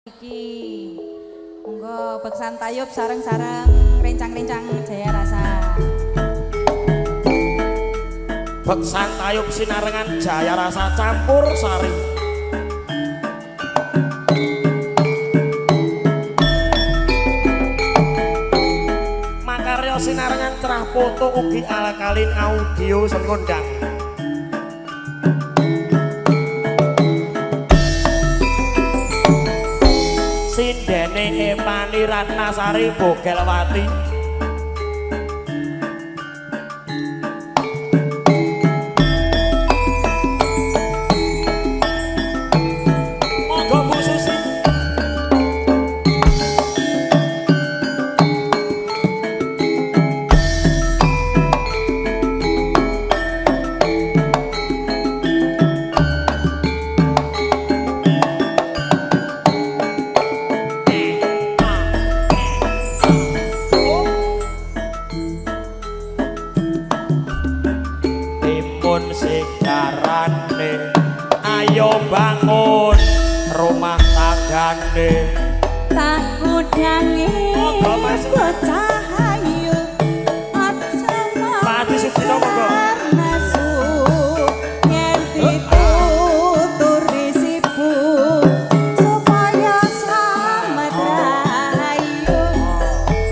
Iki monggo beksan tayub sareng-sareng rencang-rencang Jaya Rasa. Beksan tayub sinarengan Jaya Rasa campur sari. Makarya sinarengan cerah foto ugi ala kalin audio sekondang. Sindene Epani Ratnasari Bogelwati. Monggo Bu Susi. Segarane ayo bangun rumah tanggane Tak kudangi bocah ayu Pak Adi Sugino monggo nasu yen dituturi sibuk supaya slamet rahayu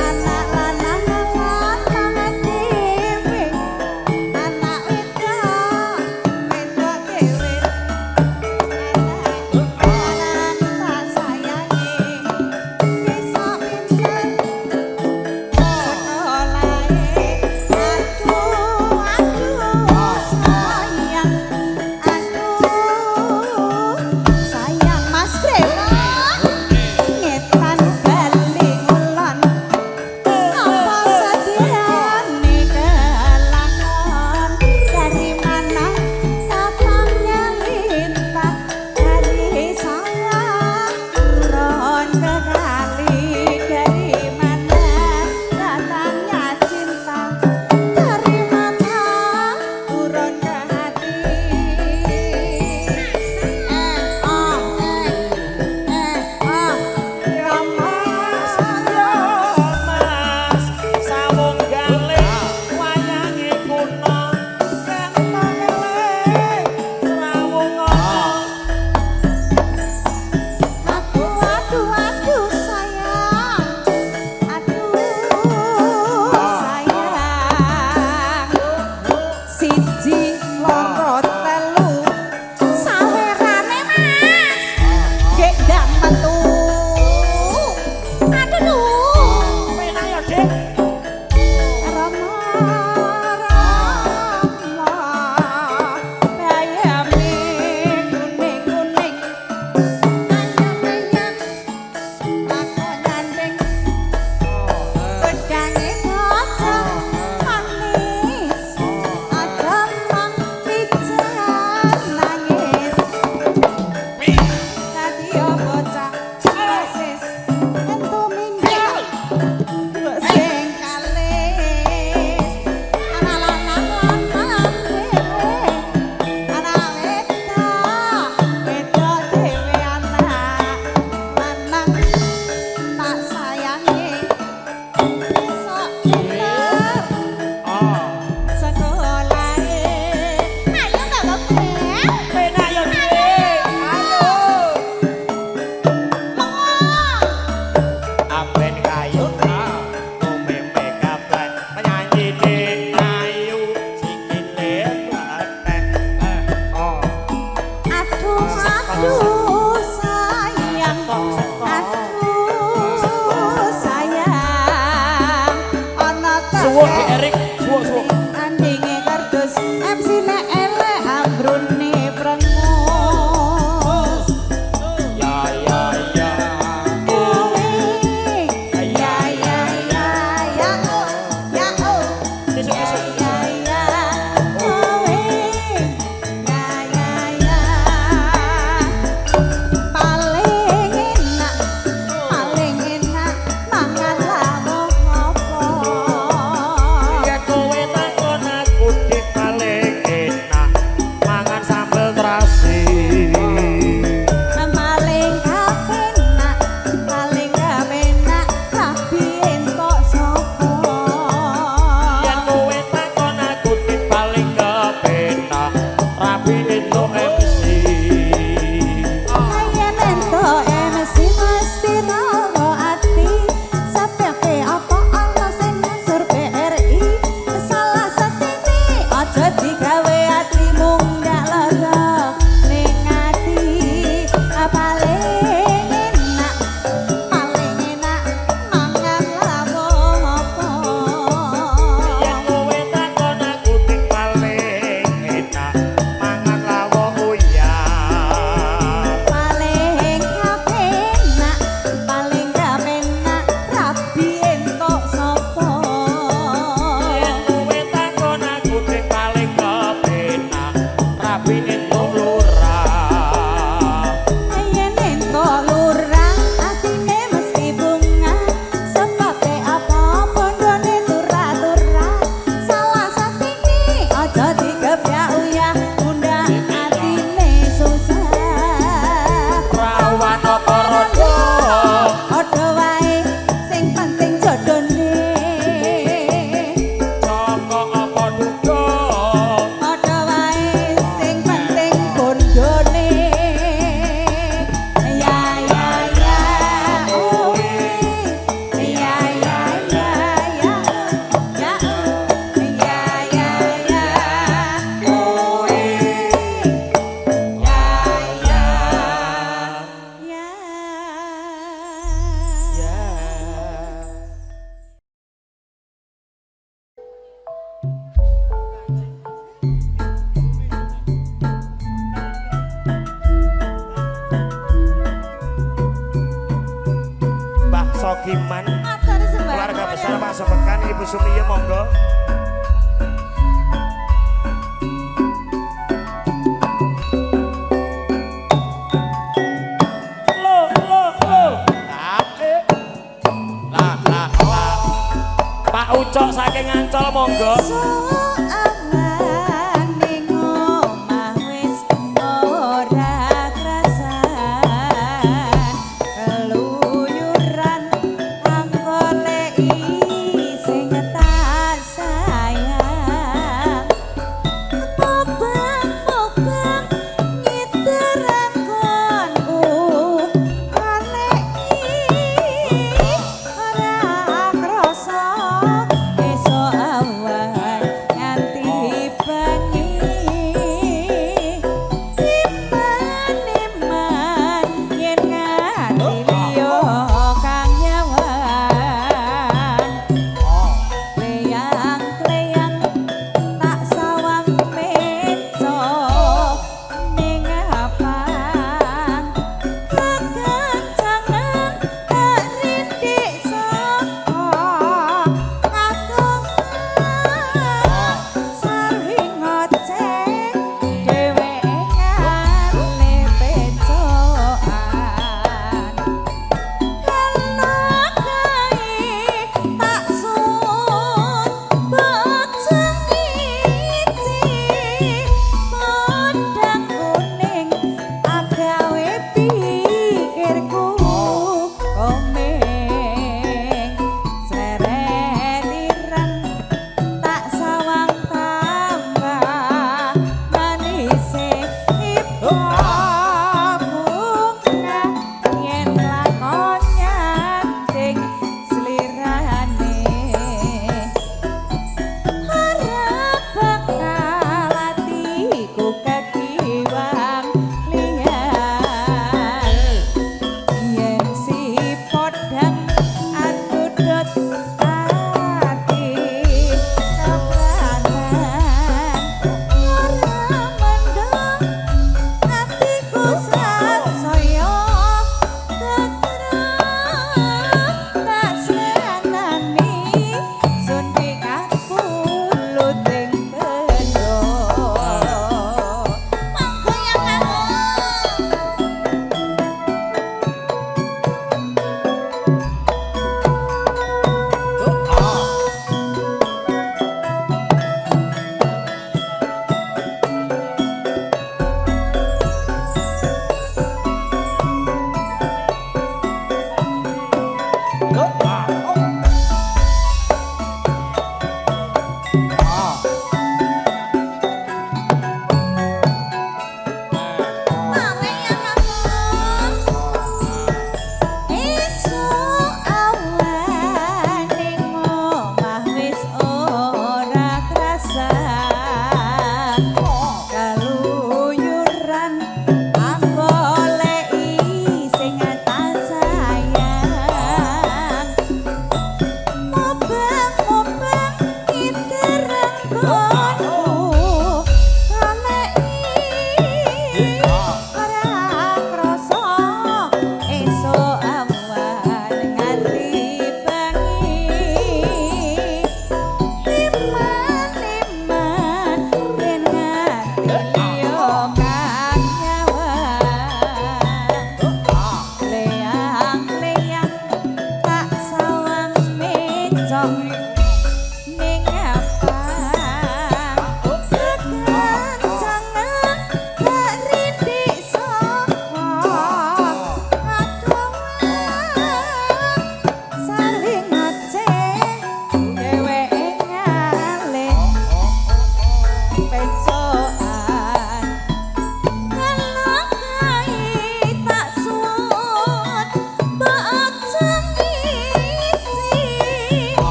anak lanang lanang dhewe anak wedok wedok dhewe anak tak sayangi bisa pinter Sogiman. Matur sembah. Keluarga besar Pak Sepekan, Ibu Sumiye monggo. Pak Ucok saking Ancol monggo.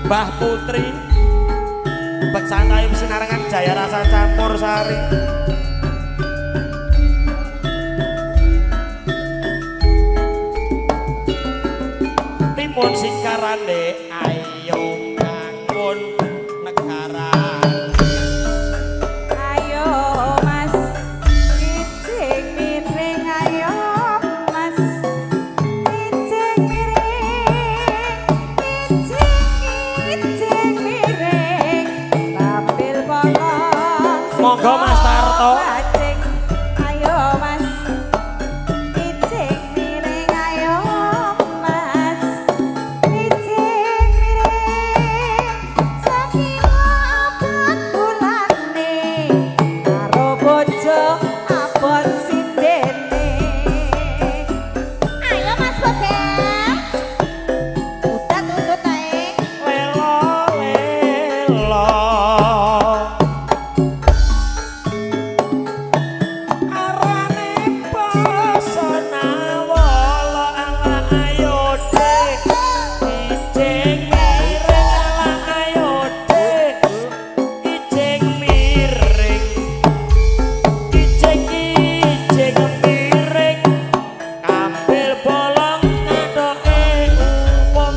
Mbah Putri Beksantai Sinarengan Jaya Rasa Campur Sari Timun Singkarane ayo bangun negara Ayo Mas ijing miring ayo Mas ijing miring ijing miring tampil bolong Monggo Mas Tarto bajing ayo Mas ijing miring ayo Mas ijing miring sakila abot bulane karo bojo abot sindene ayo Mas Bodem udah tutut ae lelo lelo arane pesona wala ala ayo dek ijing miring ala ayo dek ijing miring ijing miring ambil bolong kadoke umum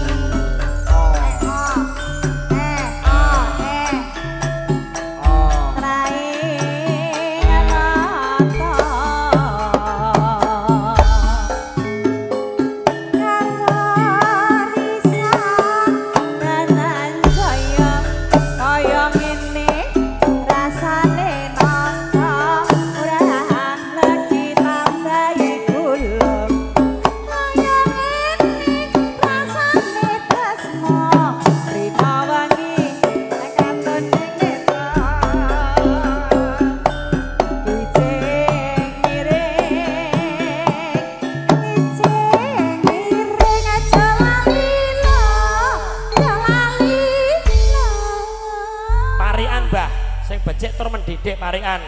parian Mbah sing becik tur mendidik parian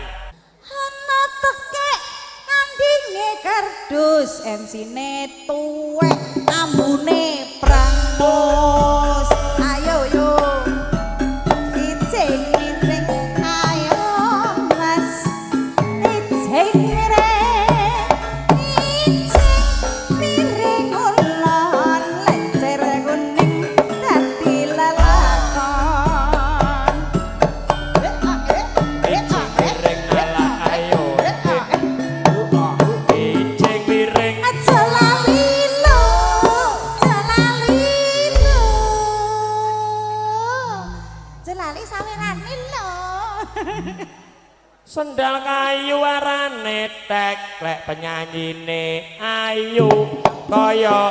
Ana tekek ngandinge kardus MC-ne tuwek ambune prambos ayo yo ijing miring ayo Mas ijing miring ulon lencer kuning dadi lelakon ijing miring ala ayo ijing miring aja lali lo jelali sawirane lo sendal kayu arane tek lek penyanyine ayu kaya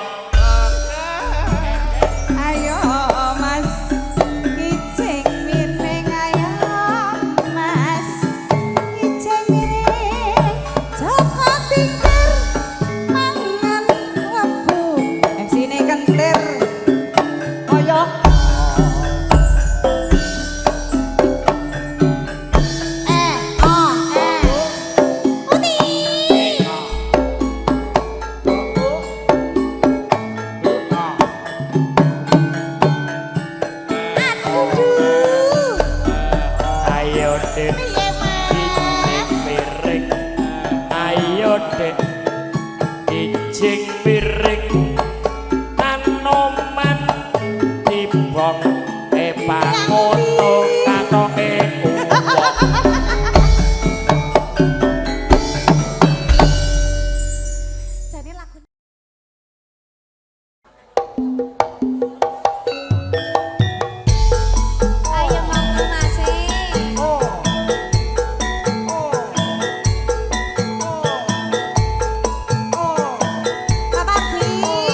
ayo Mas ijing miring ayo Mas ijing miring Joko Tingkir mangan webu MC-ne kentir kaya Uti aduh ayo dek piye Mas ijing miring ayo dek ijing miring anoman tibong pangono katoke jadi lagu ayo monggo Mas Bapak Di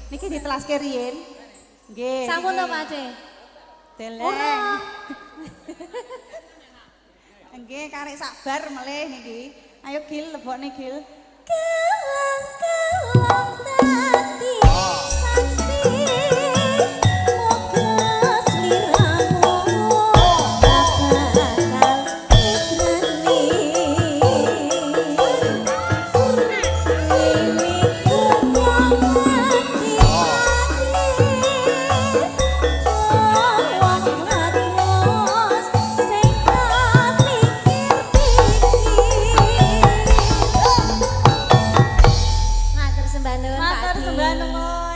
Niki ditelaske riyen. Nggih. Sampun to, Pak De? Deleng. Nggih, karek sabar melih niki. Ayo Gil, lebokne Gil. Kelang-kelang dadi saksi moga sliramu bakal ikrani mimiku wong ati wong latos sing tak pikir-pikir. Matur sembah nuwun, Pak Matur Di. sembah nuwun.